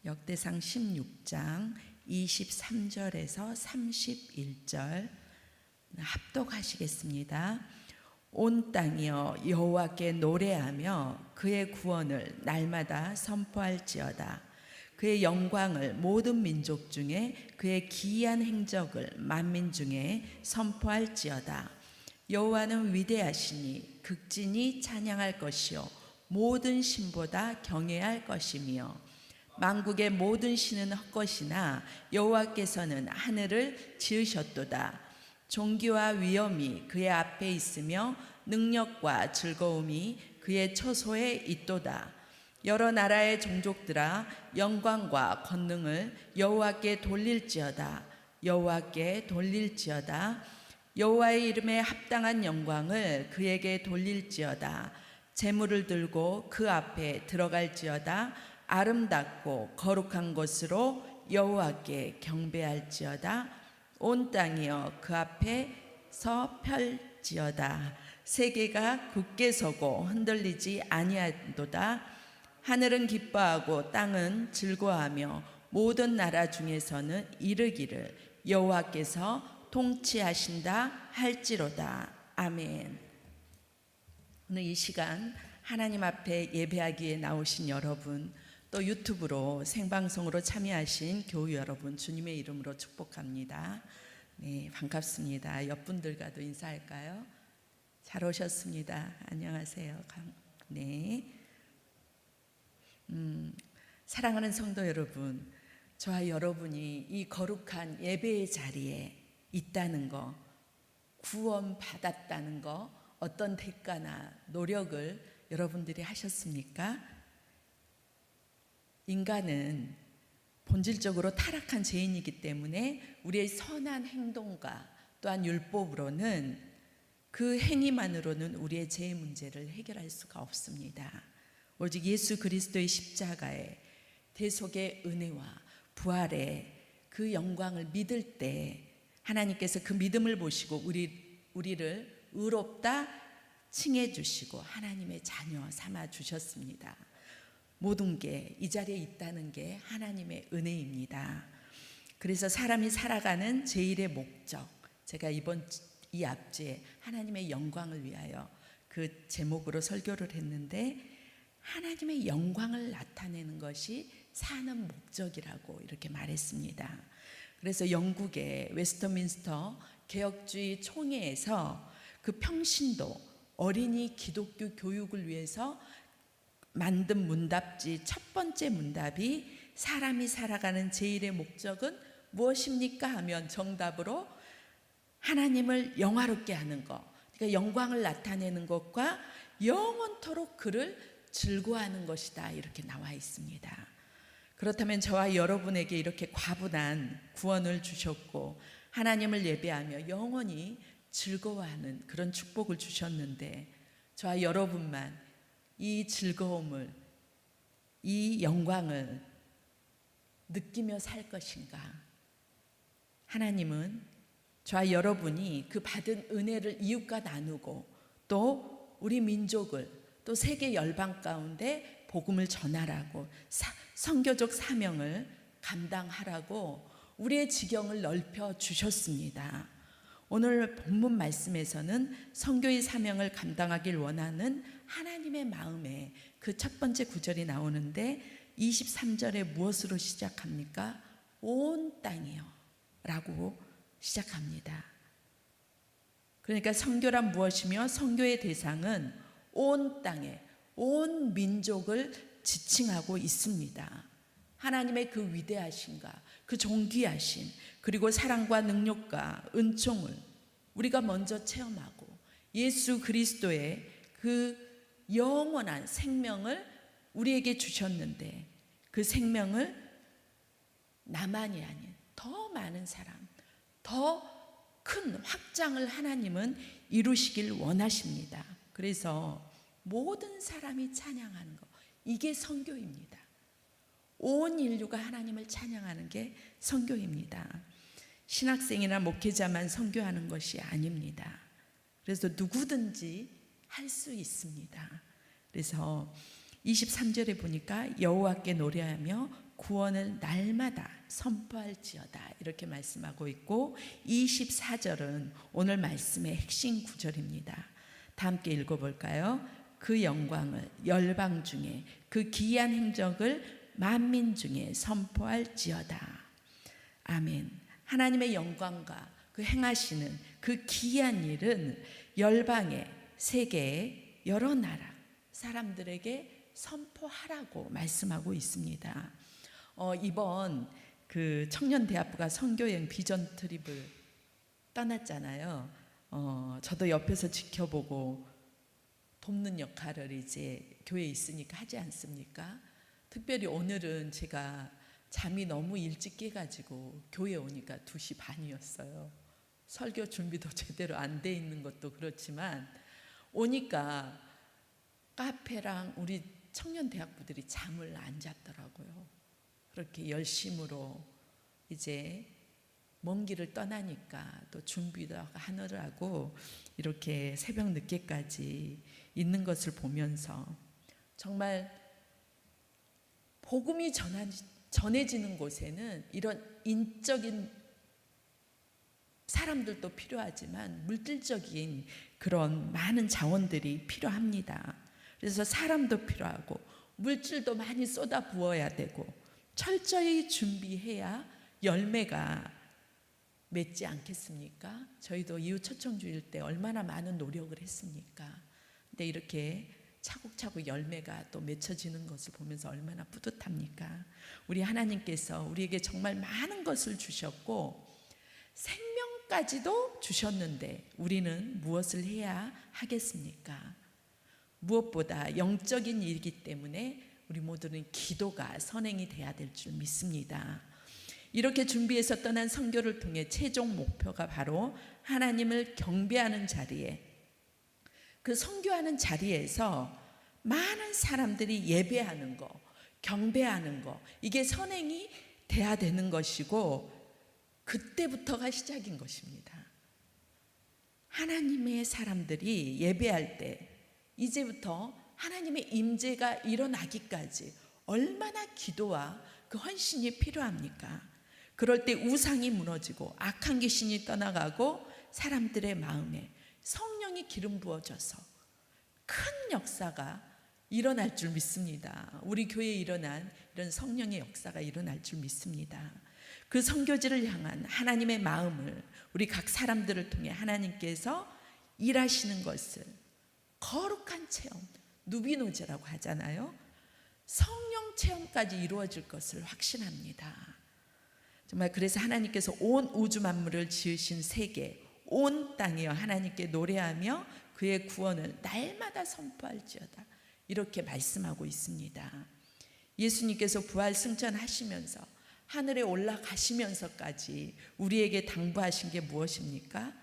역대상 16장 23절에서 31절 합독하시겠습니다. 온 땅이여 여호와께 노래하며 그의 구원을 날마다 선포할지어다. 그의 영광을 모든 민족 중에 그의 기이한 행적을 만민 중에 선포할지어다. 여호와는 위대하시니 극진히 찬양할 것이요 모든 신보다 경외할 것이며 만국의 모든 신은 헛것이나 여호와께서는 하늘을 지으셨도다. 존귀와 위엄이 그의 앞에 있으며 능력과 즐거움이 그의 처소에 있도다. 여러 나라의 종족들아 영광과 권능을 여호와께 돌릴지어다. 여호와께 돌릴지어다. 여호와의 이름에 합당한 영광을 그에게 돌릴지어다. 제물을 들고그 앞에 들어갈지어다. 아름답고 거룩한 곳으로 여호와께 경배할지어다. 온 땅이여 그 앞에 서 펼지어다. 세계가 굳게 서고 흔들리지 아니하도다. 하늘은 기뻐하고 땅은 즐거워하며 모든 나라 중에서는 이르기를 여호와께서 통치하신다 할지로다. 아멘. 오늘 이 시간 하나님 앞에 예배하기에 나오신 여러분, 또 유튜브로 생방송으로 참여하신 교우 여러분, 주님의 이름으로 축복합니다. 네, 반갑습니다. 옆분들과도 인사할까요? 잘 오셨습니다. 안녕하세요. 네. 사랑하는 성도 여러분, 저와 여러분이 이 거룩한 예배의 자리에 있다는 거, 구원 받았다는 거, 어떤 대가나 노력을 여러분들이 하셨습니까? 인간은 본질적으로 타락한 죄인이기 때문에 우리의 선한 행동과 또한 율법으로는 그 행위만으로는 우리의 죄의 문제를 해결할 수가 없습니다. 오직 예수 그리스도의 십자가의 대속의 은혜와 부활의 그 영광을 믿을 때 하나님께서 그 믿음을 보시고 우리를 의롭다 칭해 주시고 하나님의 자녀 삼아 주셨습니다. 모든 게 이 자리에 있다는 게 하나님의 은혜입니다. 그래서 사람이 살아가는 제일의 목적, 제가 이 앞주에 하나님의 영광을 위하여 그 제목으로 설교를 했는데, 하나님의 영광을 나타내는 것이 사는 목적이라고 이렇게 말했습니다. 그래서 영국의 웨스트민스터 개혁주의 총회에서 그 평신도 어린이 기독교 교육을 위해서 만든 문답지 첫 번째 문답이 사람이 살아가는 제일의 목적은 무엇입니까? 하면 정답으로 하나님을 영화롭게 하는 것, 그러니까 영광을 나타내는 것과 영원토록 그를 즐거워하는 것이다, 이렇게 나와 있습니다. 그렇다면 저와 여러분에게 이렇게 과분한 구원을 주셨고 하나님을 예배하며 영원히 즐거워하는 그런 축복을 주셨는데, 저와 여러분만 이 즐거움을, 이 영광을 느끼며 살 것인가? 하나님은 저와 여러분이 그 받은 은혜를 이웃과 나누고 또 우리 민족을, 또 세계 열방 가운데 복음을 전하라고, 선교적 사명을 감당하라고 우리의 지경을 넓혀 주셨습니다. 오늘 본문 말씀에서는 선교의 사명을 감당하길 원하는 하나님의 마음에 그 첫 번째 구절이 나오는데 23절에 무엇으로 시작합니까? 온 땅이요 라고 시작합니다. 그러니까 선교란 무엇이며 선교의 대상은 온 땅에, 온 민족을 지칭하고 있습니다. 하나님의 그 위대하심과 그 존귀하심, 그리고 사랑과 능력과 은총을 우리가 먼저 체험하고 예수 그리스도의 그 영원한 생명을 우리에게 주셨는데, 그 생명을 나만이 아닌 더 많은 사람, 더 큰 확장을 하나님은 이루시길 원하십니다. 그래서 모든 사람이 찬양하는 것, 이게 선교입니다. 온 인류가 하나님을 찬양하는 게 선교입니다. 신학생이나 목회자만 선교하는 것이 아닙니다. 그래서 누구든지 할 수 있습니다. 그래서 23절에 보니까 여호와께 노래하며 구원을 날마다 선포할지어다 이렇게 말씀하고 있고 24절은 오늘 말씀의 핵심 구절입니다. 다 함께 읽어볼까요? 그 영광을 열방 중에 그 기이한 행적을 만민 중에 선포할지어다. 아멘. 하나님의 영광과 그 행하시는 그 기이한 일은 열방의 세계의 여러 나라 사람들에게 선포하라고 말씀하고 있습니다. 이번 그 청년대학부가 선교여행 비전 트립을 떠났잖아요. 저도 옆에서 지켜보고 돕는 역할을 이제 교회에 있으니까 하지 않습니까? 특별히 오늘은 제가 잠이 너무 일찍 깨가지고 교회에 오니까 2시 반이었어요. 설교 준비도 제대로 안 돼 있는 것도 그렇지만 오니까 카페랑 우리 청년대학부들이 잠을 안 잤더라고요. 그렇게 열심으로 이제 먼 길을 떠나니까 또 준비도 하느라고 이렇게 새벽 늦게까지 있는 것을 보면서 정말 복음이 전해지는 곳에는 이런 인적인 사람들도 필요하지만 물질적인 그런 많은 자원들이 필요합니다. 그래서 사람도 필요하고 물질도 많이 쏟아 부어야 되고 철저히 준비해야 열매가 맺지 않겠습니까? 저희도 이웃 초청주일 때 얼마나 많은 노력을 했습니까? 근데 이렇게 차곡차곡 열매가 또 맺혀지는 것을 보면서 얼마나 뿌듯합니까? 우리 하나님께서 우리에게 정말 많은 것을 주셨고 생명까지도 주셨는데 우리는 무엇을 해야 하겠습니까? 무엇보다 영적인 일이기 때문에 우리 모두는 기도가 선행이 돼야 될 줄 믿습니다. 이렇게 준비해서 떠난 선교를 통해 최종 목표가 바로 하나님을 경배하는 자리에 그 선교하는 자리에서 많은 사람들이 예배하는 거, 경배하는 거 이게 선행이 돼야 되는 것이고 그때부터가 시작인 것입니다. 하나님의 사람들이 예배할 때 이제부터 하나님의 임재가 일어나기까지 얼마나 기도와 그 헌신이 필요합니까? 그럴 때 우상이 무너지고 악한 귀신이 떠나가고 사람들의 마음에 성령이 기름 부어져서 큰 역사가 일어날 줄 믿습니다. 우리 교회에 일어난 이런 성령의 역사가 일어날 줄 믿습니다. 그 선교지를 향한 하나님의 마음을 우리 각 사람들을 통해 하나님께서 일하시는 것을 거룩한 체험, 누비노제라고 하잖아요. 성령 체험까지 이루어질 것을 확신합니다. 정말 그래서 하나님께서 온 우주 만물을 지으신 세계, 온 땅이여 하나님께 노래하며 그의 구원을 날마다 선포할지어다 이렇게 말씀하고 있습니다. 예수님께서 부활 승천하시면서 하늘에 올라가시면서까지 우리에게 당부하신 게 무엇입니까?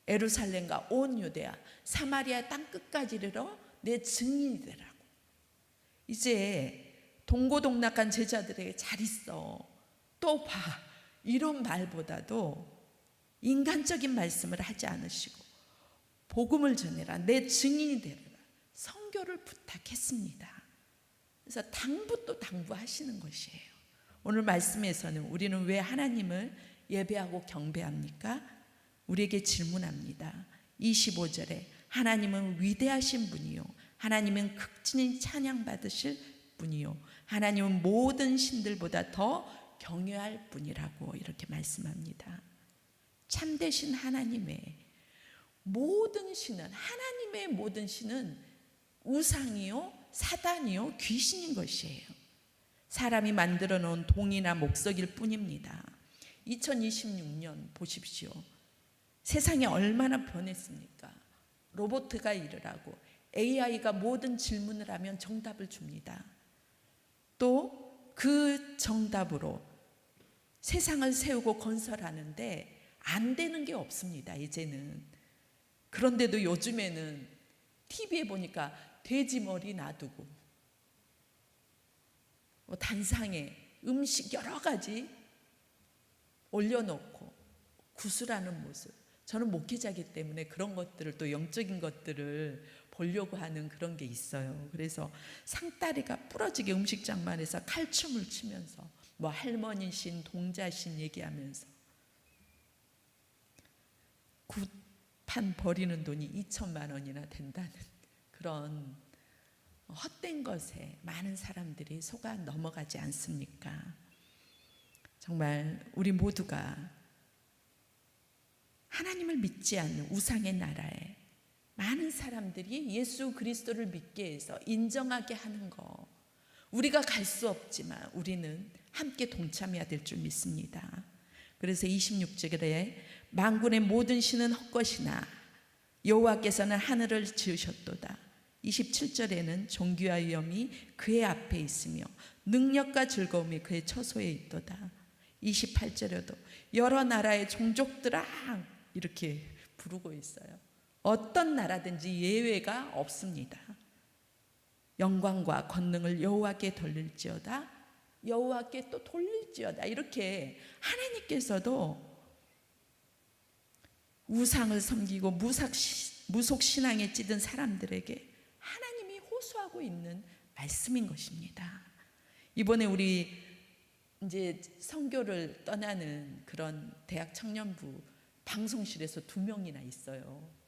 예루살렘과 온 유대야 사마리아 땅끝까지 이르러 내 증인이 되라고. 이제 동고동락한 제자들에게 잘 있어 또 봐 이런 말보다도 인간적인 말씀을 하지 않으시고 복음을 전해라 내 증인이 되라 선교를 부탁했습니다. 그래서 당부도 당부하시는 것이에요. 오늘 말씀에서는 우리는 왜 하나님을 예배하고 경배합니까? 우리에게 질문합니다. 25절에 하나님은 위대하신 분이요 하나님은 극진히 찬양받으실 분이요 하나님은 모든 신들보다 더 경외할 분이라고 이렇게 말씀합니다. 참되신 하나님의 모든 신은 하나님의 모든 신은 우상이요 사단이요 귀신인 것이에요. 사람이 만들어 놓은 동이나 목석일 뿐입니다. 2026년 보십시오. 세상이 얼마나 변했습니까? 로봇가 일을 하고 AI가 모든 질문을 하면 정답을 줍니다. 또 그 정답으로 세상을 세우고 건설하는데 안 되는 게 없습니다. 이제는. 그런데도 요즘에는 TV에 보니까 돼지 머리 놔두고 단상에 음식 여러 가지 올려놓고 구슬하는 모습. 저는 목회자이기 때문에 그런 것들을 또 영적인 것들을 보려고 하는 그런 게 있어요. 그래서 상다리가 부러지게 음식장만에서 칼춤을 추면서 뭐 할머니신 동자신 얘기하면서 굿판 버리는 돈이 2천만 원이나 된다는 그런 헛된 것에 많은 사람들이 속아 넘어가지 않습니까? 정말 우리 모두가 하나님을 믿지 않는 우상의 나라에 많은 사람들이 예수 그리스도를 믿게 해서 인정하게 하는 거, 우리가 갈 수 없지만 우리는 함께 동참해야 될 줄 믿습니다. 그래서 26절에 만군의 모든 신은 헛것이나 여호와께서는 하늘을 지으셨도다. 27절에는 존귀와 위엄이 그의 앞에 있으며 능력과 즐거움이 그의 처소에 있도다. 28절에도 여러 나라의 종족들아 이렇게 부르고 있어요. 어떤 나라든지 예외가 없습니다. 영광과 권능을 여호와께 돌릴지어다. 여호와께 또 돌릴지어다. 이렇게 하나님께서도 우상을 섬기고 무속신앙에 찌든 사람들에게 하나님이 호소하고 있는 말씀인 것입니다. 이번에 우리 이제 선교를 떠나는 그런 대학 청년부 방송실에서 2명이나 있어요.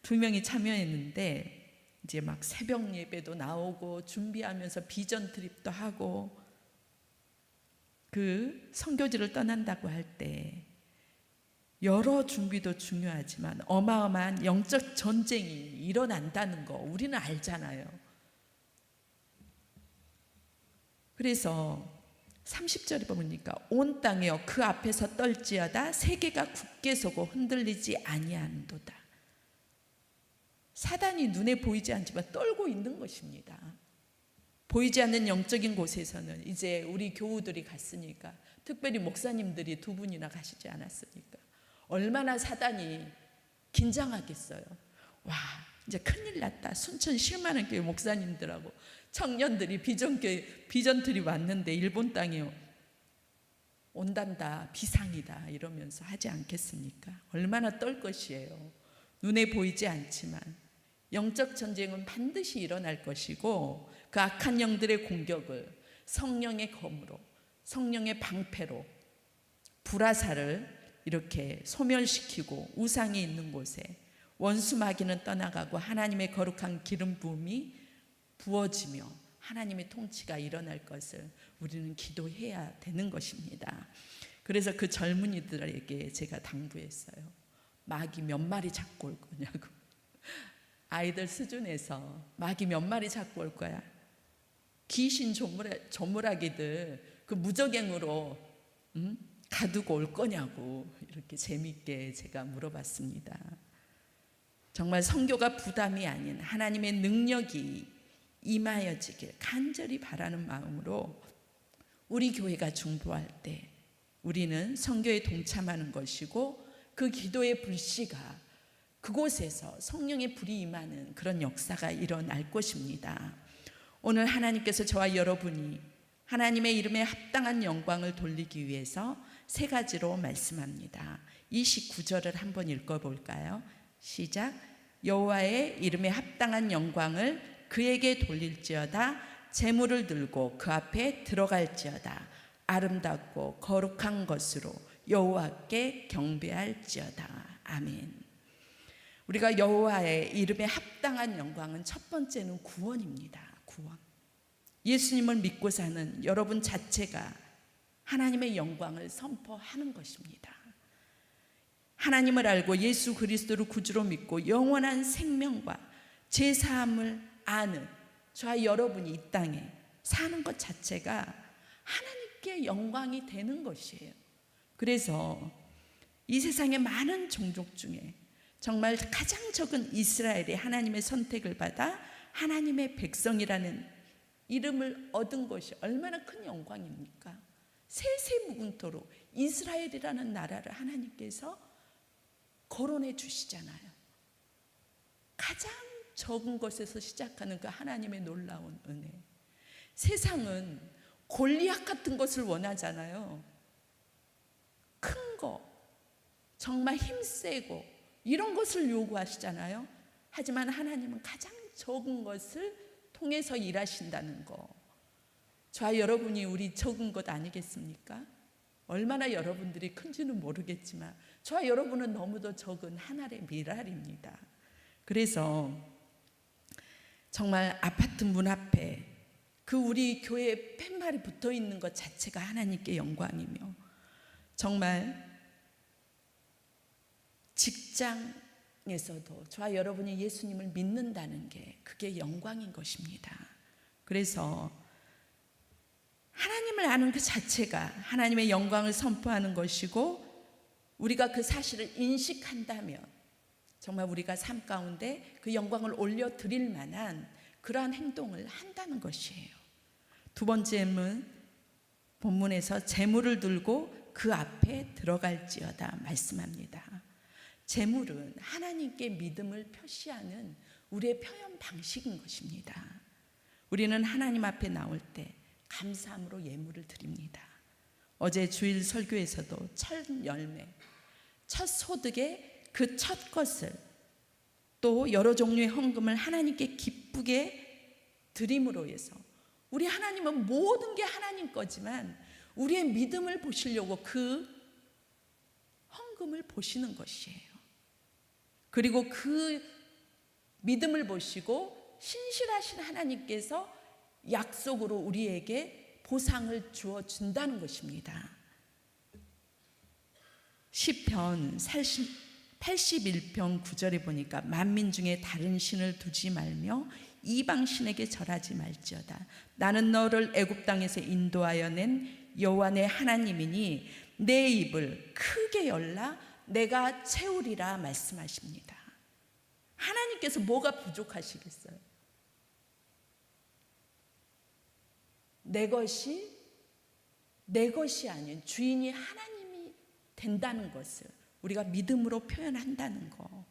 2명이 참여했는데 이제 막 새벽 예배도 나오고 준비하면서 비전 트립도 하고 그 선교지를 떠난다고 할 때 여러 준비도 중요하지만 어마어마한 영적 전쟁이 일어난다는 거 우리는 알잖아요. 그래서 30절에 보니까 온 땅이여 그 앞에서 떨지어다 세계가 굳게 서고 흔들리지 아니하는도다. 사단이 눈에 보이지 않지만 떨고 있는 것입니다. 보이지 않는 영적인 곳에서는 이제 우리 교우들이 갔으니까, 특별히 목사님들이 2분이나 가시지 않았습니까? 얼마나 사단이 긴장하겠어요. 와, 이제 큰일 났다. 순천 실만한 교회 목사님들하고 청년들이 비전들이 왔는데 일본 땅에 온단다, 비상이다 이러면서 하지 않겠습니까? 얼마나 떨 것이에요. 눈에 보이지 않지만 영적 전쟁은 반드시 일어날 것이고, 그 악한 영들의 공격을 성령의 검으로, 성령의 방패로 불화살을 이렇게 소멸시키고 우상이 있는 곳에 원수 마귀는 떠나가고 하나님의 거룩한 기름 부음이 부어지며 하나님의 통치가 일어날 것을 우리는 기도해야 되는 것입니다. 그래서 그 젊은이들에게 제가 당부했어요. 마귀 몇 마리 잡고 올 거냐고. 아이들 수준에서 마귀 몇 마리 잡고 올 거야. 귀신 조물아기들 그 무적행으로 가두고 올 거냐고 이렇게 재미있게 제가 물어봤습니다. 정말 선교가 부담이 아닌 하나님의 능력이 임하여지길 간절히 바라는 마음으로 우리 교회가 중보할 때 우리는 선교에 동참하는 것이고, 그 기도의 불씨가 그곳에서 성령의 불이 임하는 그런 역사가 일어날 것입니다. 오늘 하나님께서 저와 여러분이 하나님의 이름에 합당한 영광을 돌리기 위해서 3가지로 말씀합니다. 29절을 한번 읽어볼까요? 시작. 여호와의 이름에 합당한 영광을 그에게 돌릴지어다. 제물을 들고 그 앞에 들어갈지어다. 아름답고 거룩한 것으로 여호와께 경배할지어다. 아멘. 우리가 여호와의 이름에 합당한 영광은 첫 번째는 구원입니다. 구원. 예수님을 믿고 사는 여러분 자체가 하나님의 영광을 선포하는 것입니다. 하나님을 알고 예수 그리스도를 구주로 믿고 영원한 생명과 제사함을 아는 저와 여러분이 이 땅에 사는 것 자체가 하나님께 영광이 되는 것이에요. 그래서 이 세상의 많은 종족 중에 정말 가장 적은 이스라엘이 하나님의 선택을 받아 하나님의 백성이라는 이름을 얻은 것이 얼마나 큰 영광입니까? 세세무궁토록 이스라엘이라는 나라를 하나님께서 거론해 주시잖아요. 가장 적은 것에서 시작하는 그 하나님의 놀라운 은혜. 세상은 골리앗 같은 것을 원하잖아요. 큰 거, 정말 힘세고 이런 것을 요구하시잖아요. 하지만 하나님은 가장 적은 것을 통해서 일하신다는 거. 저와 여러분이 우리 적은 것 아니겠습니까? 얼마나 여러분들이 큰지는 모르겠지만 저와 여러분은 너무도 적은 하늘의 미랄입니다. 그래서 정말 아파트 문 앞에 그 우리 교회 팻말이 붙어 있는 것 자체가 하나님께 영광이며, 정말 직장에서도 저와 여러분이 예수님을 믿는다는 게 그게 영광인 것입니다. 그래서 하나님을 아는 그 자체가 하나님의 영광을 선포하는 것이고, 우리가 그 사실을 인식한다면 정말 우리가 삶 가운데 그 영광을 올려드릴 만한 그러한 행동을 한다는 것이에요. 두 번째는 본문에서 재물을 들고 그 앞에 들어갈지어다 말씀합니다. 재물은 하나님께 믿음을 표시하는 우리의 표현 방식인 것입니다. 우리는 하나님 앞에 나올 때 감사함으로 예물을 드립니다. 어제 주일 설교에서도 첫 열매, 첫 소득의 그 첫 것을, 또 여러 종류의 헌금을 하나님께 기쁘게 드림으로 해서, 우리 하나님은 모든 게 하나님 거지만 우리의 믿음을 보시려고 그 헌금을 보시는 것이에요. 그리고 그 믿음을 보시고 신실하신 하나님께서 약속으로 우리에게 보상을 주어 준다는 것입니다. 시편 81편 9절에 보니까 만민 중에 다른 신을 두지 말며 이방 신에게 절하지 말지어다. 나는 너를 애굽 땅에서 인도하여 낸 여호와 내 하나님이니 내 입을 크게 열라 내가 채우리라 말씀하십니다. 하나님께서 뭐가 부족하시겠어요? 내 것이 아닌 주인이 하나님이 된다는 것을 우리가 믿음으로 표현한다는 거.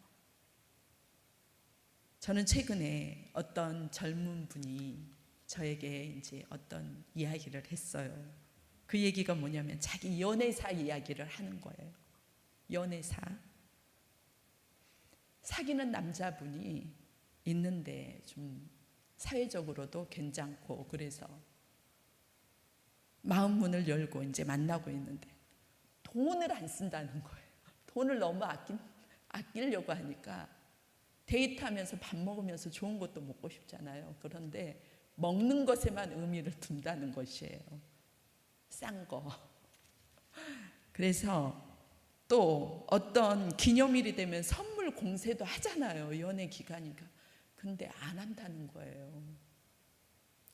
저는 최근에 어떤 젊은 분이 저에게 이제 어떤 이야기를 했어요. 그 얘기가 뭐냐면 자기 연애사 이야기를 하는 거예요. 연애사. 사귀는 남자분이 있는데 좀 사회적으로도 괜찮고, 그래서 마음 문을 열고 이제 만나고 있는데 돈을 안 쓴다는 거예요. 돈을 너무 아끼려고 하니까 데이트하면서 밥 먹으면서 좋은 것도 먹고 싶잖아요. 그런데 먹는 것에만 의미를 둔다는 것이에요. 싼 거. 그래서 또 어떤 기념일이 되면 선물 공세도 하잖아요. 연애 기간이니까. 근데 안 한다는 거예요.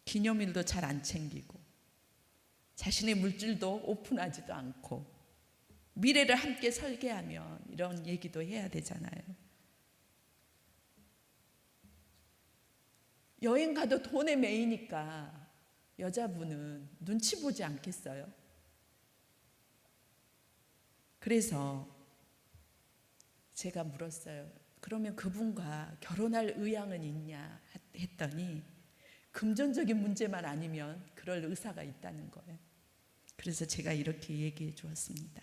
기념일도 잘 안 챙기고 자신의 물질도 오픈하지도 않고, 미래를 함께 설계하면 이런 얘기도 해야 되잖아요. 여행 가도 돈에 매이니까 여자분은 눈치 보지 않겠어요? 그래서 제가 물었어요. 그러면 그분과 결혼할 의향은 있냐 했더니 금전적인 문제만 아니면 그럴 의사가 있다는 거예요. 그래서 제가 이렇게 얘기해 주었습니다.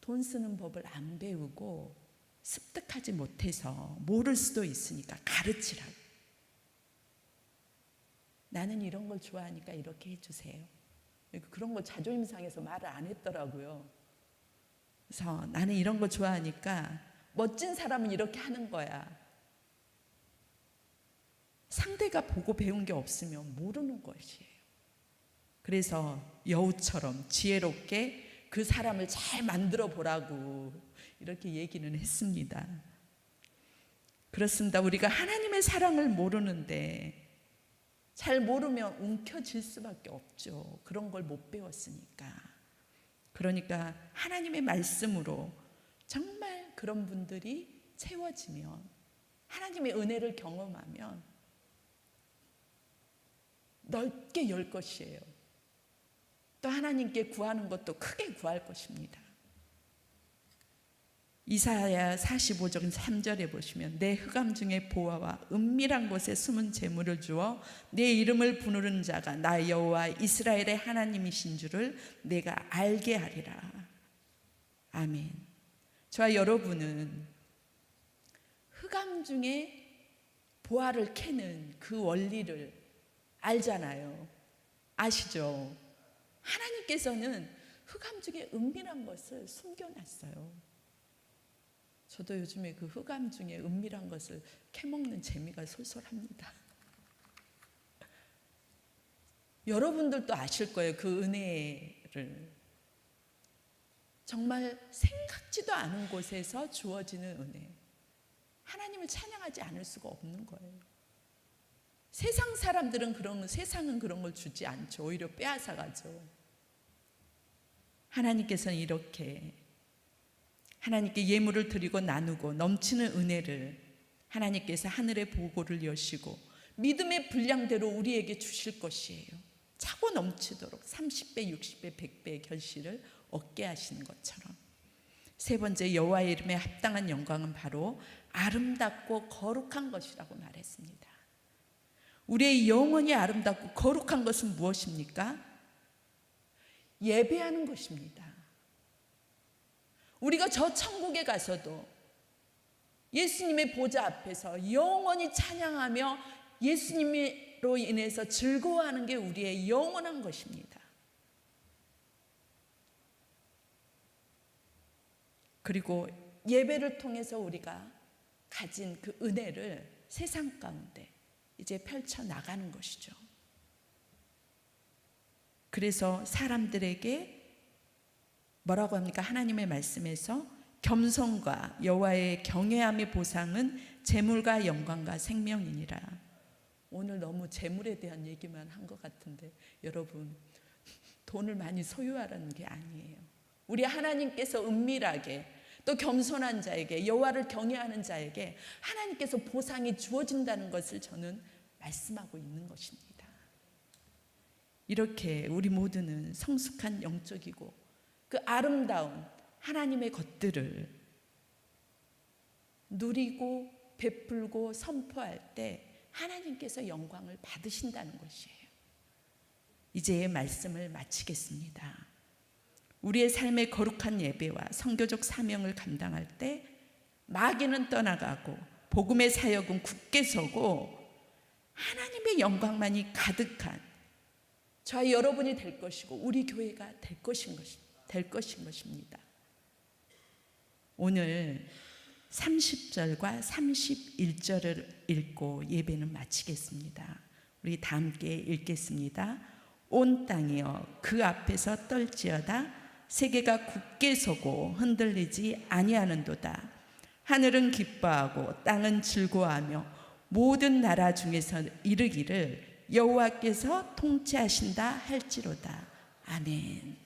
돈 쓰는 법을 안 배우고 습득하지 못해서 모를 수도 있으니까 가르치라고. 나는 이런 걸 좋아하니까 이렇게 해주세요. 그런 거 자존심 상해서 말을 안 했더라고요. 그래서 나는 이런 거 좋아하니까 멋진 사람은 이렇게 하는 거야. 상대가 보고 배운 게 없으면 모르는 것이에요. 그래서 여우처럼 지혜롭게 그 사람을 잘 만들어 보라고 이렇게 얘기는 했습니다. 그렇습니다. 우리가 하나님의 사랑을 모르는데, 잘 모르면 움켜질 수밖에 없죠. 그런 걸 못 배웠으니까. 그러니까 하나님의 말씀으로 정말 그런 분들이 채워지면, 하나님의 은혜를 경험하면 넓게 열 것이에요. 또 하나님께 구하는 것도 크게 구할 것입니다. 이사야 45장 3절에 보시면 내 흑암 중에 보화와 은밀한 곳에 숨은 재물을 주어 내 이름을 부르는 자가 나 여호와 이스라엘의 하나님이신 줄을 내가 알게 하리라. 아멘. 저와 여러분은 흑암 중에 보화를 캐는 그 원리를 알잖아요. 아시죠? 하나님께서는 흑암 중에 은밀한 것을 숨겨놨어요. 저도 요즘에 그 흑암 중에 은밀한 것을 캐먹는 재미가 솔솔합니다. 여러분들도 아실 거예요. 그 은혜를. 정말 생각지도 않은 곳에서 주어지는 은혜. 하나님을 찬양하지 않을 수가 없는 거예요. 세상은 그런 걸 주지 않죠. 오히려 빼앗아가죠. 하나님께서는 이렇게 하나님께 예물을 드리고 나누고 넘치는 은혜를 하나님께서 하늘의 보고를 여시고 믿음의 분량대로 우리에게 주실 것이에요. 차고 넘치도록 30배, 60배, 100배의 결실을 얻게 하시는 것처럼. 세 번째, 여호와의 이름에 합당한 영광은 바로 아름답고 거룩한 것이라고 말했습니다. 우리의 영혼이 아름답고 거룩한 것은 무엇입니까? 예배하는 것입니다. 우리가 저 천국에 가서도 예수님의 보좌 앞에서 영원히 찬양하며 예수님으로 인해서 즐거워하는 게 우리의 영원한 것입니다. 그리고 예배를 통해서 우리가 가진 그 은혜를 세상 가운데 이제 펼쳐나가는 것이죠. 그래서 사람들에게 뭐라고 합니까? 하나님의 말씀에서 겸손과 여호와의 경외함의 보상은 재물과 영광과 생명이니라. 오늘 너무 재물에 대한 얘기만 한 것 같은데 여러분, 돈을 많이 소유하라는 게 아니에요. 우리 하나님께서 은밀하게 또 겸손한 자에게, 여호와를 경외하는 자에게 하나님께서 보상이 주어진다는 것을 저는 말씀하고 있는 것입니다. 이렇게 우리 모두는 성숙한 영적이고 그 아름다운 하나님의 것들을 누리고 베풀고 선포할 때 하나님께서 영광을 받으신다는 것이에요. 이제 말씀을 마치겠습니다. 우리의 삶의 거룩한 예배와 선교적 사명을 감당할 때 마귀는 떠나가고 복음의 사역은 굳게 서고 하나님의 영광만이 가득한 저와 여러분이 될 것이고 우리 교회가 될 것인 것입니다. 오늘 30절과 31절을 읽고 예배는 마치겠습니다. 우리 다 함께 읽겠습니다. 온 땅이여 그 앞에서 떨지어다. 세계가 굳게 서고 흔들리지 아니하는도다. 하늘은 기뻐하고 땅은 즐거워하며 모든 나라 중에서 이르기를 여호와께서 통치하신다 할지로다. 아멘.